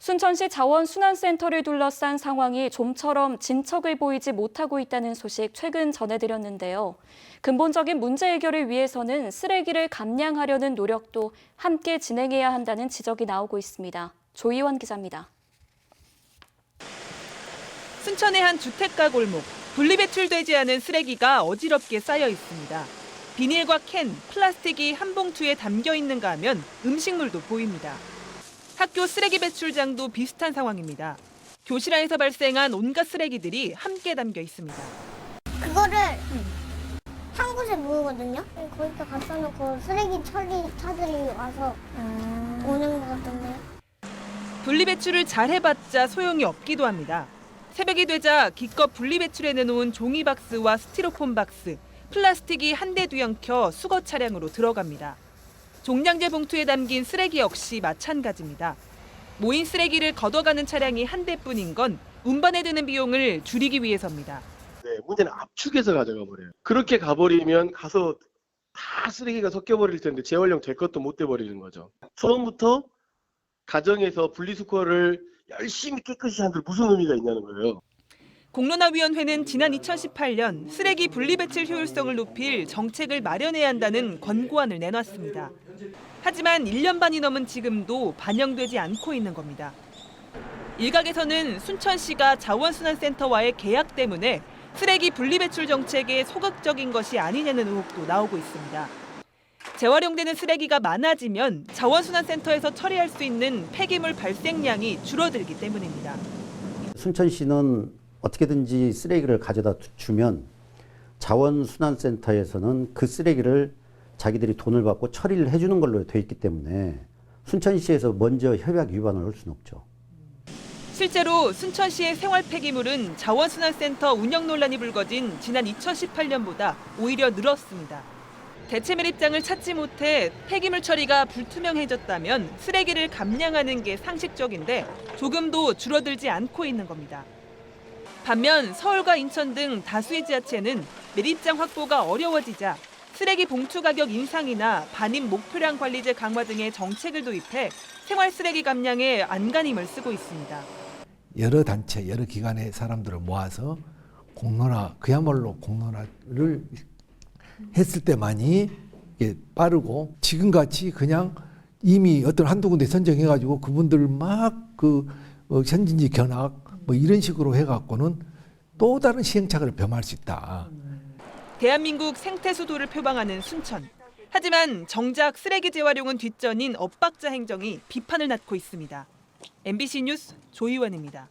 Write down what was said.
순천시 자원순환센터를 둘러싼 상황이 좀처럼 진척을 보이지 못하고 있다는 소식 최근 전해드렸는데요. 근본적인 문제 해결을 위해서는 쓰레기를 감량하려는 노력도 함께 진행해야 한다는 지적이 나오고 있습니다. 조희원 기자입니다. 순천의 한 주택가 골목, 분리배출되지 않은 쓰레기가 어지럽게 쌓여 있습니다. 비닐과 캔, 플라스틱이 한 봉투에 담겨 있는가 하면 음식물도 보입니다. 학교 쓰레기 배출장도 비슷한 상황입니다. 교실 안에서 발생한 온갖 쓰레기들이 함께 담겨 있습니다. 그거를 한 곳에 모으거든요. 거기다 갖다 놓고 쓰레기 처리차들이 와서 오는 거거든요. 분리배출을 잘 해봤자 소용이 없기도 합니다. 새벽이 되자 기껏 분리배출해 내놓은 종이박스와 스티로폼 박스, 플라스틱이 한 대 뒤엉켜 수거 차량으로 들어갑니다. 종량제 봉투에 담긴 쓰레기 역시 마찬가지입니다. 모인 쓰레기를 걷어가는 차량이 한 대뿐인 건 운반에 드는 비용을 줄이기 위해서입니다. 네, 문제는 압축해서 가져가 버려요. 그렇게 가버리면 가서 다 쓰레기가 섞여버릴 텐데 재활용 될 것도 못 돼버리는 거죠. 처음부터 가정에서 분리수거를 열심히 깨끗이 한들 무슨 의미가 있냐는 거예요. 공론화위원회는 지난 2018년 쓰레기 분리배출 효율성을 높일 정책을 마련해야 한다는 권고안을 내놨습니다. 하지만 1년 반이 넘은 지금도 반영되지 않고 있는 겁니다. 일각에서는 순천시가 자원순환센터와의 계약 때문에 쓰레기 분리배출 정책에 소극적인 것이 아니냐는 의혹도 나오고 있습니다. 재활용되는 쓰레기가 많아지면 자원순환센터에서 처리할 수 있는 폐기물 발생량이 줄어들기 때문입니다. 순천시는 어떻게든지 쓰레기를 가져다 주면 자원순환센터에서는 그 쓰레기를 자기들이 돈을 받고 처리를 해주는 걸로 돼 있기 때문에 순천시에서 먼저 협약 위반을 할 수는 없죠. 실제로 순천시의 생활 폐기물은 자원순환센터 운영 논란이 불거진 지난 2018년보다 오히려 늘었습니다. 대체 매립장을 찾지 못해 폐기물 처리가 불투명해졌다면 쓰레기를 감량하는 게 상식적인데 조금도 줄어들지 않고 있는 겁니다. 반면 서울과 인천 등 다수의 지자체는 매립장 확보가 어려워지자 쓰레기 봉투 가격 인상이나 반입 목표량 관리제 강화 등의 정책을 도입해 생활 쓰레기 감량에 안간힘을 쓰고 있습니다. 여러 단체, 여러 기관의 사람들을 모아서 공론화, 그야말로 공론화를 했을 때만이 이게 빠르고 지금같이 그냥 이미 어떤 한두 군데 선정해가지고 그분들 막 현진지 견학 뭐 이런 식으로 해갖고는 또 다른 시행착오를 범할 수 있다. 대한민국 생태수도를 표방하는 순천. 하지만 정작 쓰레기 재활용은 뒷전인 엇박자 행정이 비판을 낳고 있습니다. MBC 뉴스 조희원입니다.